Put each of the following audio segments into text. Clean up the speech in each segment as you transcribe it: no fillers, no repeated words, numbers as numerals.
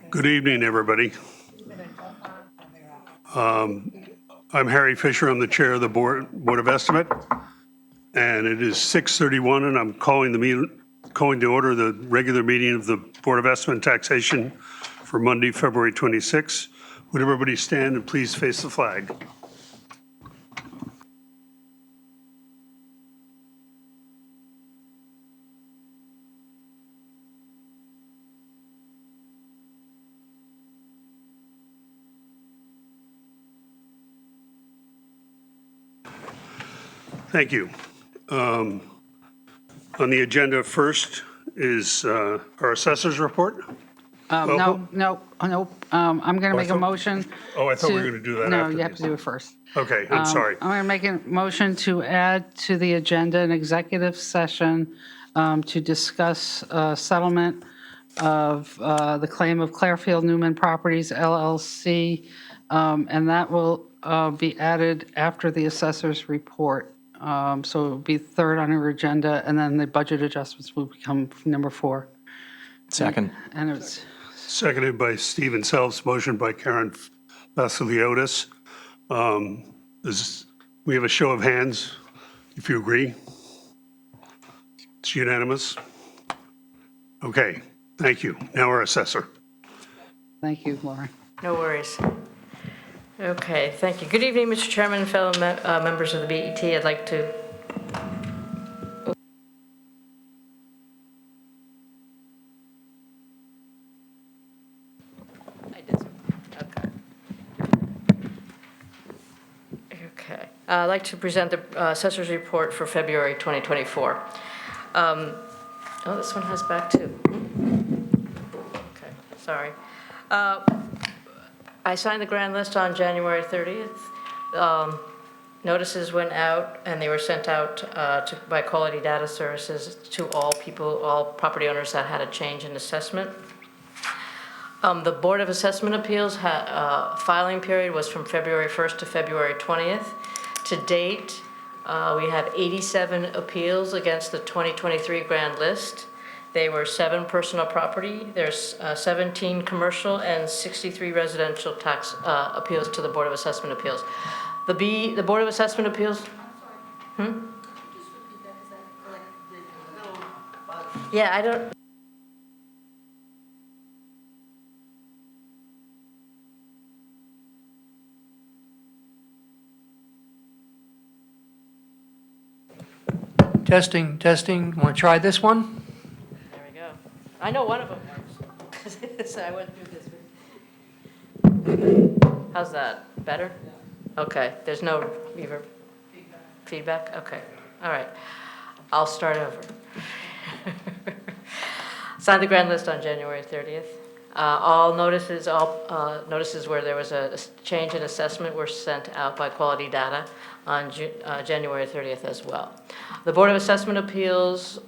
Good evening, everybody. I'm Harry Fisher. I'm the chair of the Board of Estimate. And it is 6:31, and I'm calling to order the regular meeting of the Board of Estimate and Taxation for Monday, February 26. Would everybody stand and please face the flag? Thank you. On the agenda first is our assessor's report. No. I'm going to make a motion. I thought we were going to do that No, after you have this. to do it first. Okay, I'm sorry. I'm going to make a motion to add to the agenda an executive session to discuss settlement of the claim of Clarefield Newman Properties LLC, and that will be added after the assessor's report. So it will be third on our agenda, and then the budget adjustments will become number 4. Second. And it's Seconded by Stephen Selves, motion by Karen Vasiliotis. We have a show of hands, if you agree. It's unanimous. Okay, thank you. Now our assessor. Thank you, Lauren. No worries. Okay, thank you. Good evening, Mr. Chairman and fellow members of the BET. I'd like to... I did. Okay. Okay. I'd like to present the assessor's report for February 2024. Oh, this one has back too. Okay, sorry. I signed the grand list on January 30th. Notices went out, and they were sent out by Quality Data Services to all property owners that had a change in assessment. The Board of Assessment Appeals filing period was from February 1st to February 20th. To date, we have 87 appeals against the 2023 grand list. They were 7 personal property, there's 17 commercial, and 63 residential tax appeals to the Board of Assessment Appeals. The Board of Assessment Appeals? Yeah, I don't. Testing. Want to try this one? There we go. I know one of them works. So I went through this. How's that? Better? Okay. There's no reverb? Feedback? Okay. All right. I'll start over. Signed the grand list on January 30th. All notices where there was a change in assessment were sent out by Quality Data on January 30th as well. The Board of Assessment Appeals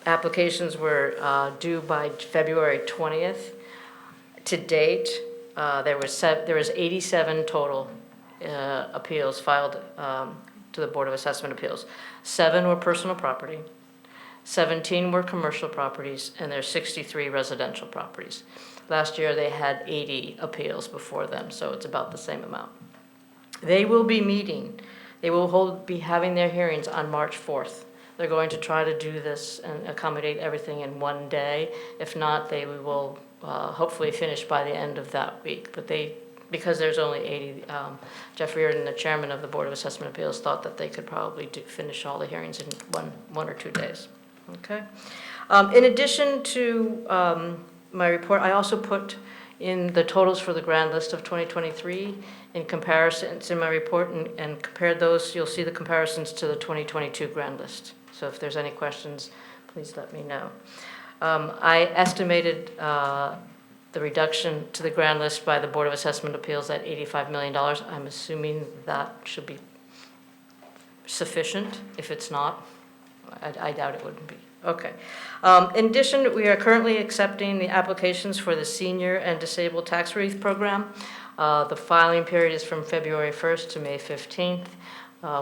applications were due by February 20th. To date, there was 87 total appeals filed to the Board of Assessment Appeals. 7 were personal property, 17 were commercial properties, and there's 63 residential properties. Last year they had 80 appeals before them, so it's about the same amount. They will be meeting. They will be having their hearings on March 4th. They're going to try to do this and accommodate everything in one day. If not, they will hopefully finish by the end of that week. But because there's only 80, Jeff Reardon, the chairman of the Board of Assessment Appeals, thought that they could probably finish all the hearings in one or 2 days. Okay. In addition to my report, I also put in the totals for the grand list of 2023 in comparisons in my report, and compared those. You'll see the comparisons to the 2022 grand list. So if there's any questions, please let me know. I estimated the reduction to the grand list by the Board of Assessment Appeals at $85 million. I'm assuming that should be sufficient. If it's not, I doubt it wouldn't be. Okay. In addition, we are currently accepting the applications for the Senior and Disabled Tax Relief Program. The filing period is from February 1st to May 15th.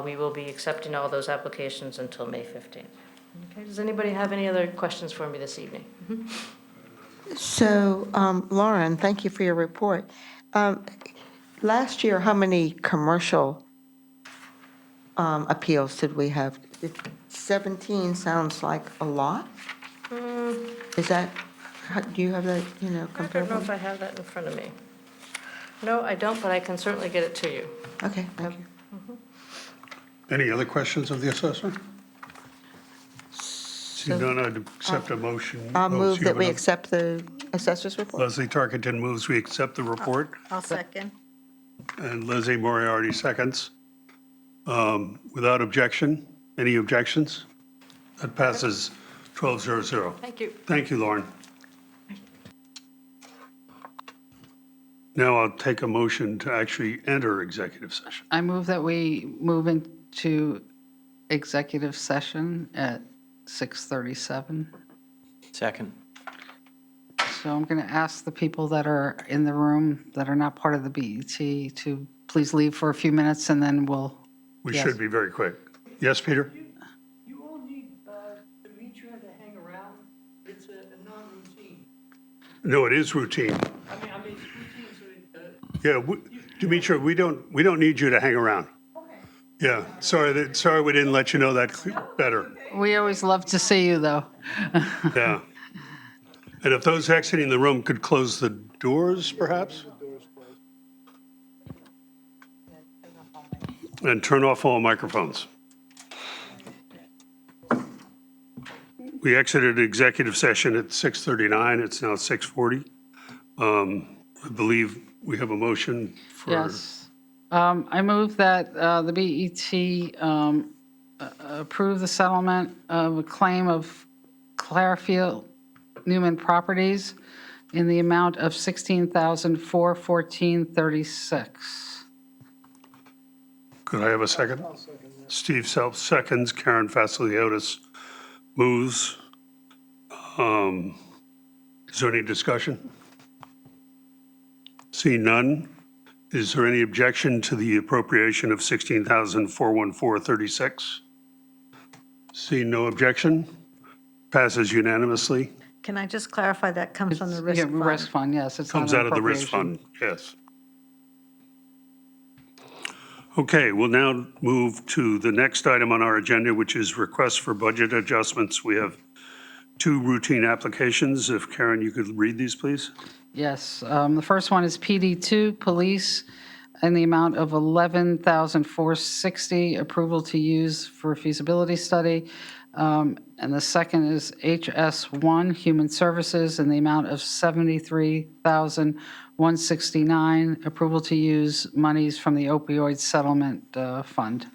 We will be accepting all those applications until May 15th. Okay. Does anybody have any other questions for me this evening? So, Lauren, thank you for your report. Last year, how many commercial appeals did we have? 17 sounds like a lot. Is that, do you have that, I don't know comparable? if I have that in front of me. No, I don't, but I can certainly get it to you. Okay, thank you. Any other questions of the assessor? Seeing none, I'd accept a motion. I'll Oh, move so you that have we another- accept the assessor's report. Leslie Tarkenton moves we accept the report, I'll second. and Leslie Moriarty seconds. Without objection, any objections? That passes 12-0-0. Thank you. Thank you, Lauren. Now I'll take a motion to actually enter executive session. I move that we move into executive session at 6:37. Second. So I'm going to ask the people that are in the room that are not part of the BET to please leave for a few minutes, and then we'll, We Yes. should be very quick. Yes, Peter? You all need Demetra to hang around. It's a non-routine. No, it is routine. I mean, it's routine, so Yeah, Demetra, we don't need you to hang around. Yeah, sorry we didn't let you know that better. we always love to see you, though. Yeah. And if those exiting the room could close the doors, perhaps? And turn off all microphones. We exited executive session at 6:39. It's now 6:40. I believe we have a motion for. Yes. I move that the BET approve the settlement of a claim of Clairfield Newman Properties in the amount of $16,414.36. Could I have a second? Steve Self seconds. Karen Fasiliotis moves. Is there any discussion? See none. Is there any objection to the appropriation of $16,414.36? See no objection. Passes unanimously. Can I just clarify, that comes from the risk Yeah, fund? risk fund, yes. It's not Comes an out of the risk appropriation. fund, yes. Okay, we'll now move to the next item on our agenda, which is requests for budget adjustments. We have two routine applications. If Karen, you could read these, please. Yes, the first one is PD2, Police, in the amount of $11,460, approval to use for a feasibility study. And the second is HS1, Human Services, in the amount of $73,169, approval to use monies from the opioid settlement fund.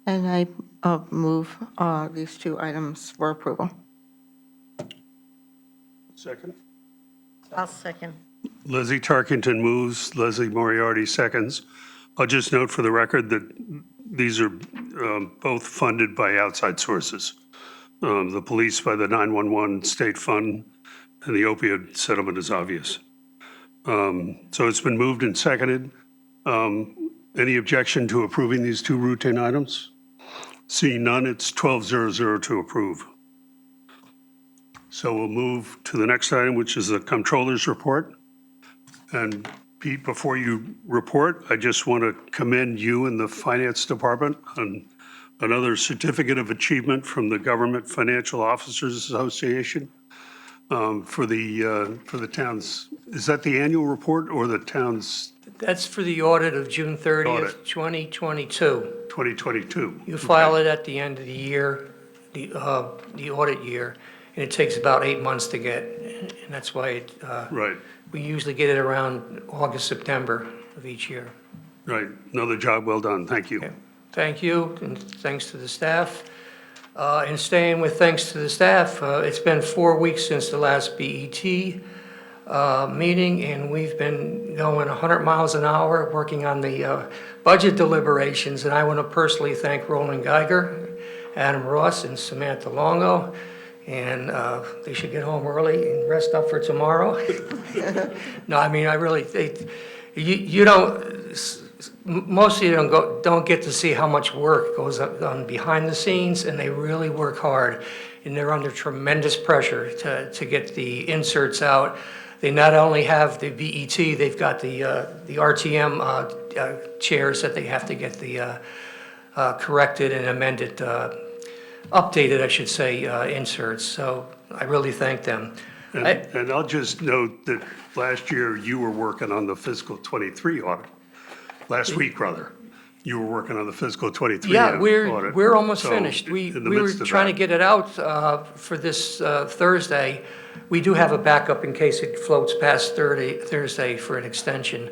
And I move these two items for approval. Second. I'll second. Leslie Tarkenton moves, Leslie Moriarty seconds. I'll just note for the record that these are both funded by outside sources. The police by the 911 state fund, and the opioid settlement is obvious. So it's been moved and seconded. Any objection to approving these two routine items? Seeing none, it's 12-0-0 to approve. So we'll move to the next item, which is the comptroller's report. And Pete, before you report, I just want to commend you and the finance department on another certificate of achievement from the Government Financial Officers Association for the town's, is that the annual report or the town's that's for the audit of June 30th, Audit. 2022. 2022? You file it at the end of the year, the audit year, and it takes about 8 months to get, and that's why Right, we usually get it around August, September of each year. right. Another job well done. Thank you. Okay. Thank you, and thanks to the staff. And staying with thanks to the staff, it's been 4 weeks since the last BET meeting, and we've been going 100 miles an hour working on the budget deliberations. And I want to personally thank Roland Geiger, Adam Ross, and Samantha Longo. And they should get home early and rest up for tomorrow. No, I mean, I really, you don't, most of you don't get to see how much work goes on behind the scenes, and they really work hard. and they're under tremendous pressure to get the inserts out. They not only have the BET, they've got the RTM chairs that they have to get the corrected and amended, updated, I should say, inserts. So I really thank them. And I'll just note that last year you were working on the fiscal '23 audit. Last week, rather. You were working on the fiscal '23 Yeah, audit. we're almost So, finished. We in the were midst of trying to that. get it out for this Thursday. We do have a backup in case it floats past Thursday for an extension.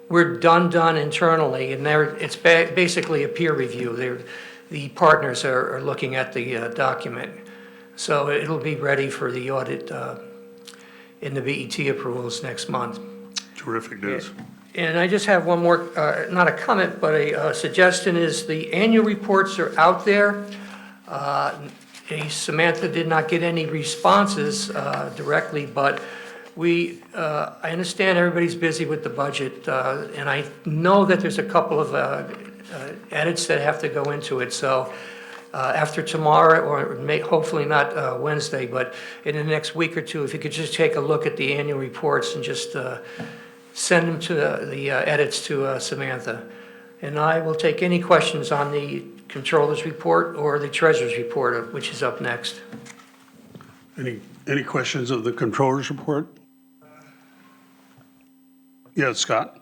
We're done internally, and it's basically a peer review. The partners are looking at the document. So it'll be ready for the audit in the BET approvals next month. Terrific news. And I just have one more, not a comment, but a suggestion is the annual reports are out there. Samantha did not get any responses directly, but I understand everybody's busy with the budget, and I know that there's a couple of edits that have to go into it. So after tomorrow, or hopefully not Wednesday, but in the next week or two, if you could just take a look at the annual reports and just send them to the edits to Samantha. And I will take any questions on the controller's report or the treasurer's report, which is up next. Any questions of the controller's report? Yeah, Scott?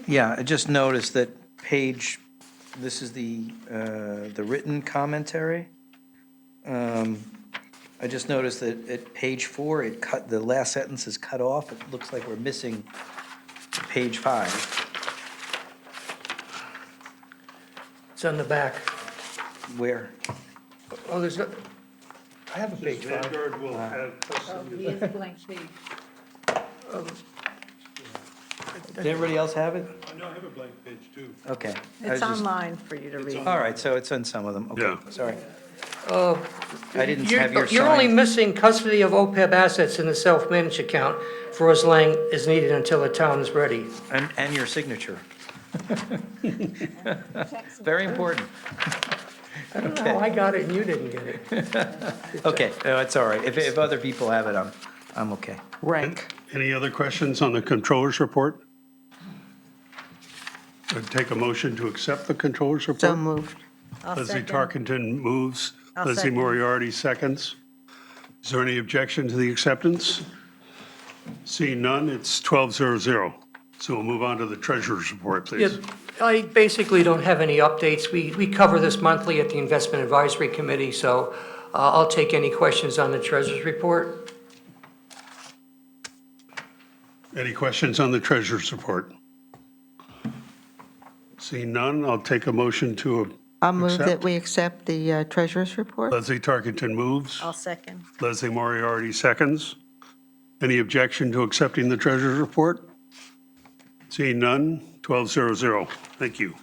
Yeah, I just noticed that this is the written commentary. I just noticed that at page 4, the last sentence is cut off. It looks like we're missing page 5. It's on the back. Where? Oh, there's no, I have a page 5. Vanguard will have custody of- Does everybody else have it? I have a blank page too. Okay. I It's was just- online for you to read. All right, so it's on some of them. Okay, Yeah. sorry. I didn't have your You're only signed. missing custody of OPEB assets in the self-managed account for as long as needed until the town is ready. And your signature. Very important. I don't know how I got it and you didn't get it. Okay, no, it's all right. If other people have it, I'm okay. Rank. Any other questions on the controller's report? I'd take a motion to accept the controller's report. So moved. I'll Leslie second. Tarkenton moves. I'll Leslie second. Moriarty seconds. Is there any objection to the acceptance? Seeing none, it's 12:00. So we'll move on to the treasurer's report, Yeah, please. I basically don't have any updates. We cover this monthly at the Investment Advisory Committee, so I'll take any questions on the treasurer's report. Any questions on the treasurer's report? Seeing none, I'll take a motion to I'll move accept. that we accept the treasurer's report. Leslie Tarkenton moves. I'll second. Leslie Moriarty seconds. Any objection to accepting the treasurer's report? Seeing none, 12:00. Thank you.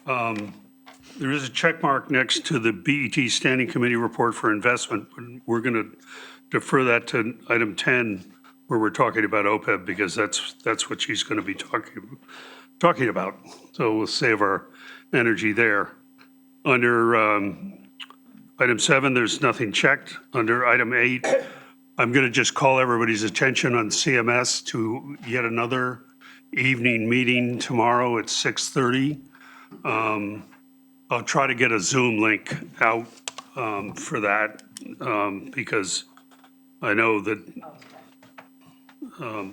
There is a check mark next to the BET Standing Committee Report for Investment. We're going to defer that to item 10, where we're talking about OPEB, because that's what she's going to be talking about. So we'll save our energy there. Under item 7, there's nothing checked. Under item 8, I'm going to just call everybody's attention on CMS to yet another evening meeting tomorrow at 6:30. I'll try to get a Zoom link out for that because I know that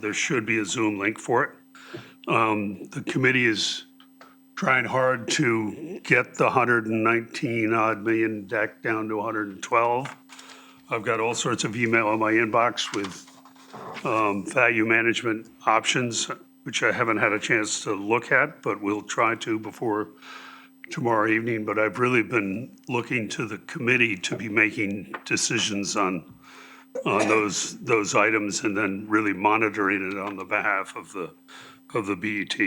there should be a Zoom link for it. The committee is trying hard to get the 119 odd million deck down to 112. I've got all sorts of email in my inbox with value management options, which I haven't had a chance to look at, but we'll try to before tomorrow evening. But I've really been looking to the committee to be making decisions on those items and then really monitoring it on the behalf of the BET.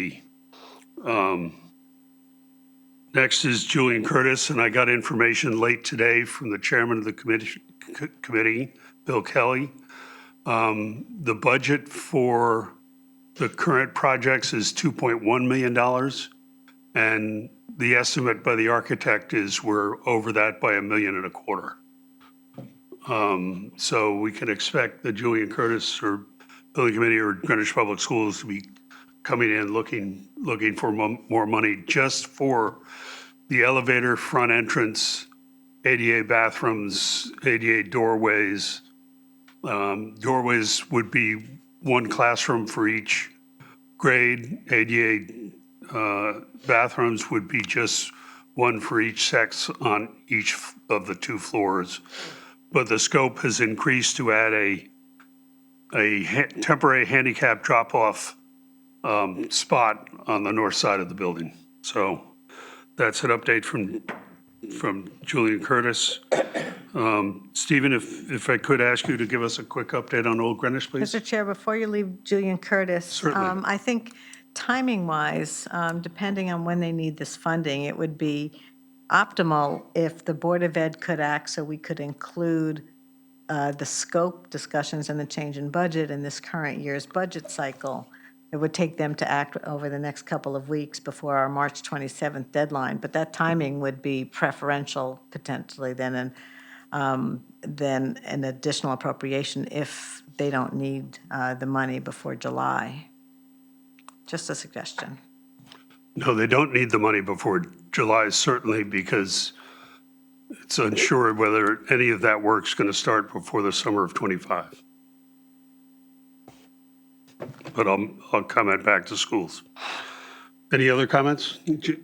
Next is Julian Curtis, and I got information late today from the chairman of the committee, Bill Kelly. The budget for the current projects is $2.1 million, and the estimate by the architect is we're over that by $1.25 million. So we can expect the Julian Curtis or Building Committee or Greenwich Public Schools to be coming in looking for more money just for the elevator, front entrance, ADA bathrooms, ADA doorways. Doorways would be one classroom for each grade. ADA bathrooms would be just one for each sex on each of the 2 floors. But the scope has increased to add a temporary handicap drop-off spot on the north side of the building. So that's an update from Julian Curtis. Stephen, if I could ask you to give us a quick update on Old Greenwich, please. Mr. Chair, before you leave Julian Curtis. Certainly. I think timing-wise, depending on when they need this funding, it would be optimal if the Board of Ed could act so we could include the scope discussions and the change in budget in this current year's budget cycle. It would take them to act over the next couple of weeks before our March 27th deadline, but that timing would be preferential potentially than an additional appropriation if they don't need the money before July. Just a suggestion. No, they don't need the money before July, certainly, because it's unsure whether any of that work's going to start before the summer of '25. But I'll comment back to schools. Any other comments?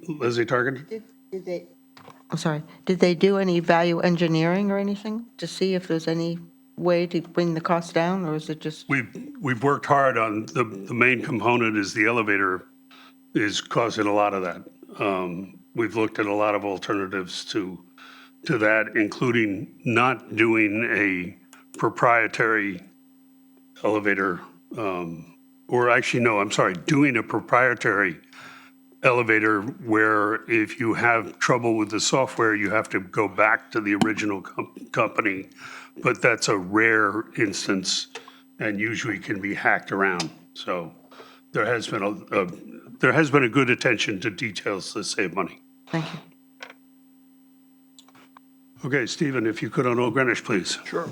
Leslie Target? Did they, I'm sorry, did they do any value engineering or anything to see if there's any way to bring the cost down, or is it just? We've worked hard on, the main component is the elevator is causing a lot of that. We've looked at a lot of alternatives to that, including not doing a proprietary elevator, or actually, no, I'm sorry, doing a proprietary elevator where if you have trouble with the software, you have to go back to the original company. But that's a rare instance and usually can be hacked around. So there has been a good attention to details to save money. Thank you. Okay, Stephen, if you could on Old Greenwich, please. Sure.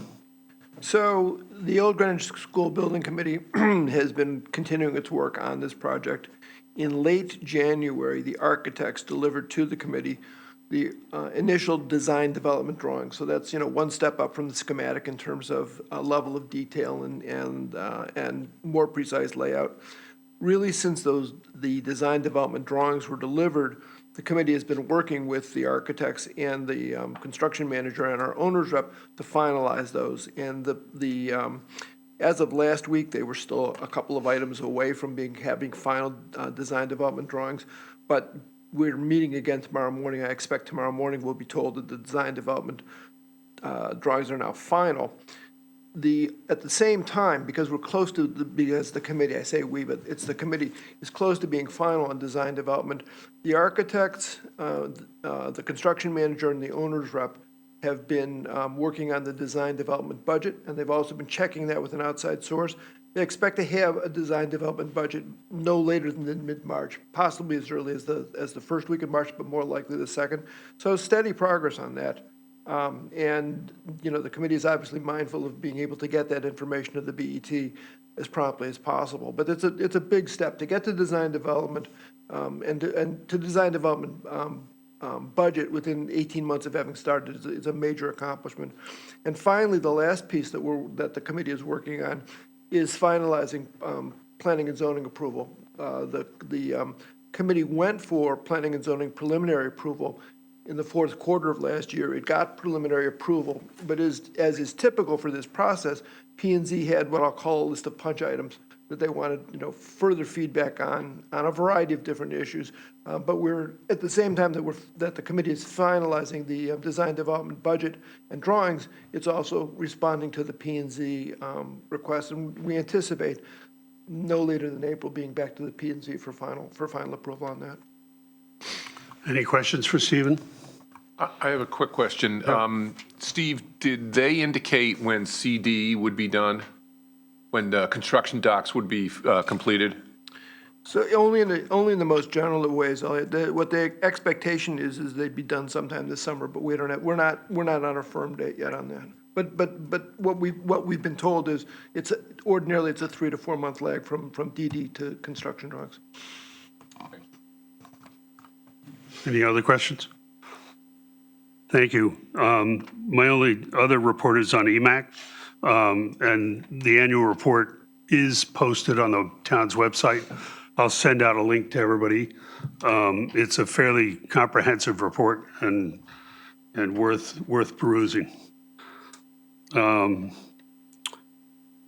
So the Old Greenwich School Building Committee has been continuing its work on this project. In late January, the architects delivered to the committee the initial design development drawing. So that's, one step up from the schematic in terms of level of detail and more precise layout. Really, since the design development drawings were delivered, the committee has been working with the architects and the construction manager and our owner's rep to finalize those. And as of last week, they were still a couple of items away from having final design development drawings. But we're meeting again tomorrow morning. I expect tomorrow morning we'll be told that the design development drawings are now final. At the same time, because we're close to, because the committee, I say we, but it's the committee, is close to being final on design development, the architects, the construction manager, and the owner's rep have been working on the design development budget, and they've also been checking that with an outside source. They expect to have a design development budget no later than mid-March, possibly as early as the first week of March, but more likely the second. So steady progress on that. And, the committee is obviously mindful of being able to get that information to the BET as promptly as possible. But it's a big step to get to design development and to design development budget within 18 months of having started is a major accomplishment. And finally, the last piece that the committee is working on is finalizing planning and zoning approval. The committee went for planning and zoning preliminary approval in the fourth quarter of last year. It got preliminary approval, but as is typical for this process, P&Z had what I'll call a list of punch items that they wanted, further feedback on a variety of different issues. But we're at the same time that the committee is finalizing the design development budget and drawings, it's also responding to the P&Z request, and we anticipate no later than April being back to the P&Z for final approval on that. Any questions for Stephen? I have a quick question. Steve, did they indicate when CD would be done? When the construction docks would be completed? So only in the most general of ways, Elliot. What the expectation is they'd be done sometime this summer, but we're not on a firm date yet on that. But what we've been told is ordinarily it's a 3 to 4 month lag from DD to construction drawings. Any other questions? Thank you. My only other report is on EMAC, and the annual report is posted on the town's website. I'll send out a link to everybody. It's a fairly comprehensive report and worth perusing.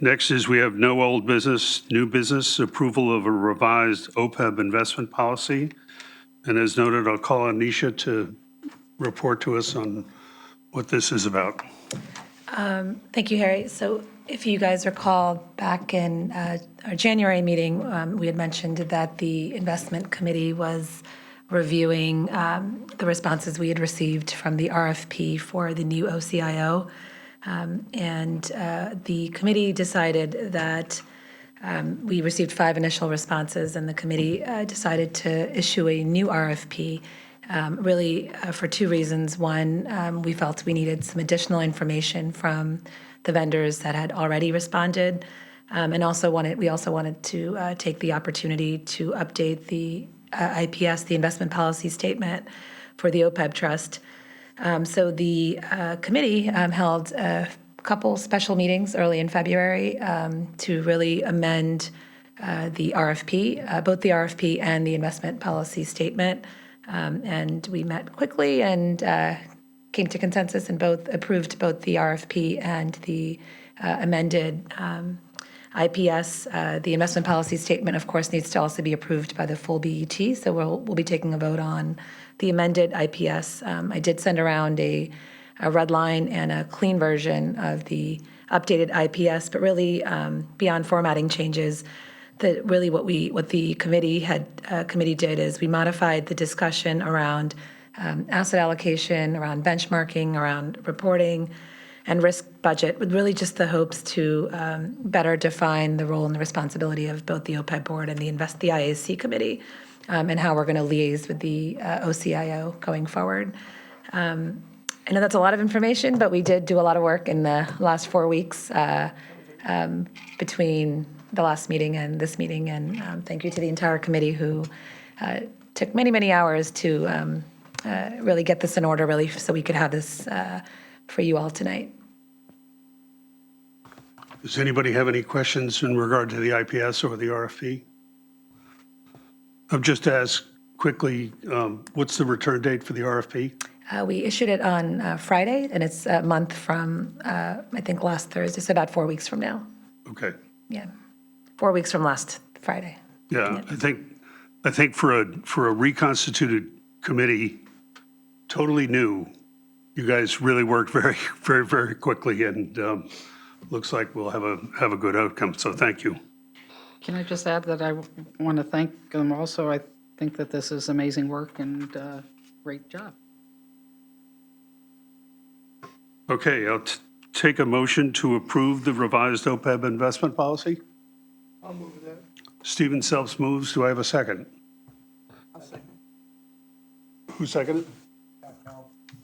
Next is we have no old business, new business, approval of a revised OPEB investment policy. And as noted, I'll call on Nisha to report to us on what this is about. Thank you, Harry. So if you guys recall, back in our January meeting, we had mentioned that the investment committee was reviewing the responses we had received from the RFP for the new OCIO. And the committee decided that we received 5 initial responses, and the committee decided to issue a new RFP, really for 2 reasons. One, we felt we needed some additional information from the vendors that had already responded, and we also wanted to take the opportunity to update the IPS, the investment policy statement for the OPEB trust. So the committee held a couple special meetings early in February to really amend the RFP, both the RFP and the investment policy statement. And we met quickly and came to consensus and approved both the RFP and the amended IPS. The investment policy statement, of course, needs to also be approved by the full BET, so we'll be taking a vote on the amended IPS. I did send around a red line and a clean version of the updated IPS, but really beyond formatting changes, what the committee did is we modified the discussion around asset allocation, around benchmarking, around reporting, and risk budget, with really just the hopes to better define the role and the responsibility of both the OPEB board and the IAC committee, and how we're going to liaise with the OCIO going forward. I know that's a lot of information, but we did do a lot of work in the last 4 weeks between the last meeting and this meeting, and thank you to the entire committee who took many, many hours to really get this in order, really, so we could have this for you all tonight. Does anybody have any questions in regard to the IPS or the RFP? I'll just ask quickly, what's the return date for the RFP? We issued it on Friday, and it's a month from, I think, last Thursday, so about 4 weeks from now. Okay. Yeah, 4 weeks from last Friday. Yeah, I think for a reconstituted committee, totally new, you guys really worked very, very, very quickly, and looks like we'll have a good outcome. So thank you. Can I just add that I want to thank them also? I think that this is amazing work and great job. Okay, I'll take a motion to approve the revised OPEB investment policy. I'll move that. Stephen Selfs moves. Do I have a second? I'll second. Who seconded?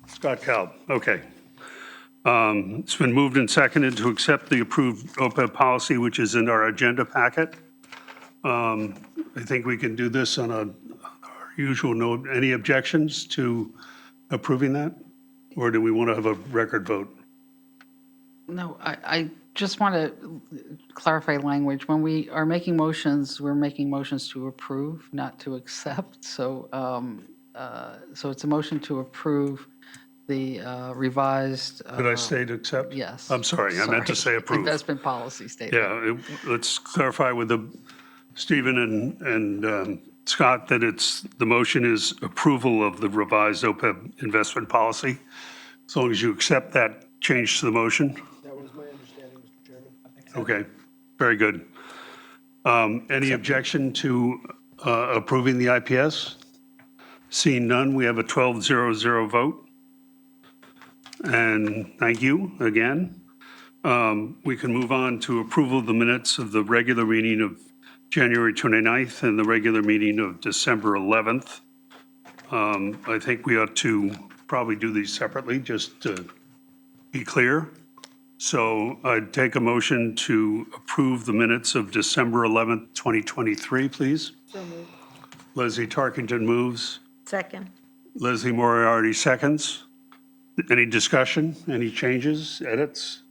Scott Kalb. Okay. It's been moved and seconded to accept the approved OPEB policy, which is in our agenda packet. I think we can do this on our usual note. Any objections to approving that? Or do we want to have a record vote? No, I just want to clarify language. When we are making motions, we're making motions to approve, not to accept. So, so it's a motion to approve the revised. Did I say to accept? Yes. I'm sorry, I meant to say approve. Investment policy statement. Yeah, let's clarify with Stephen and Scott that the motion is approval of the revised OPEB investment policy. As long as you accept that change to the motion. That was my understanding, Mr. Chairman. Okay, very good. Any objection to approving the IPS? Seeing none, we have a 12-0-0 vote. And thank you again. We can move on to approval of the minutes of the regular meeting of January 29th, and the regular meeting of December 11th. I think we ought to probably do these separately, just to be clear. So I'd take a motion to approve the minutes of December 11th, 2023, please. Leslie Tarkington moves. Second. Leslie Moriarty seconds. Any discussion, any changes, edits?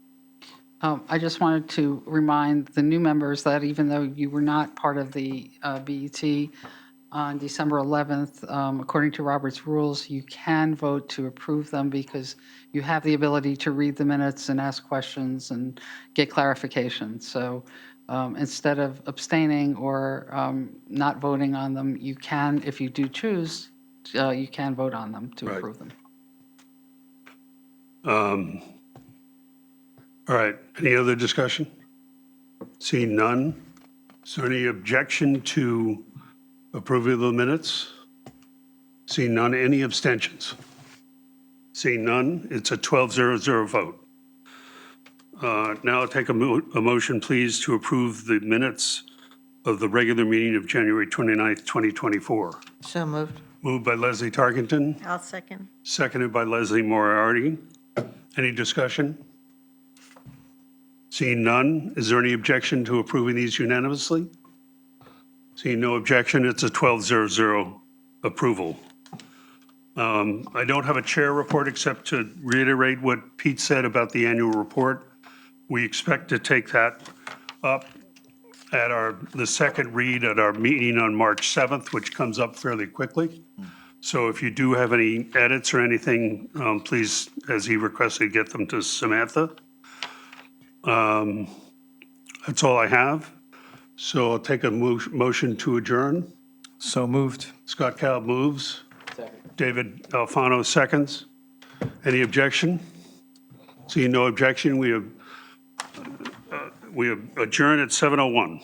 I just wanted to remind the new members that even though you were not part of the BET on December 11th, according to Robert's rules, you can vote to approve them because you have the ability to read the minutes and ask questions and get clarification. So instead of abstaining or not voting on them, you can, if you do choose, you can vote on them to Right. approve them. All right, any other discussion? Seeing none. Is there any objection to approving of the minutes? Seeing none, any abstentions? Seeing none, it's a 12-0-0 vote. Now I'll take a motion, please, to approve the minutes of the regular meeting of January 29th, 2024. So moved. Moved by Leslie Tarkington, I'll second. seconded by Leslie Moriarty. Any discussion? Seeing none, is there any objection to approving these unanimously? Seeing no objection, it's a 12-0-0 approval. I don't have a chair report except to reiterate what Pete said about the annual report. We expect to take that up at the second read at our meeting on March 7th, which comes up fairly quickly. So if you do have any edits or anything, please, as he requested, get them to Samantha. That's all I have. So I'll take a motion to adjourn. So moved. Scott Calab moves. David Alfano seconds. Any objection? Seeing no objection, we have adjourned at 7:01.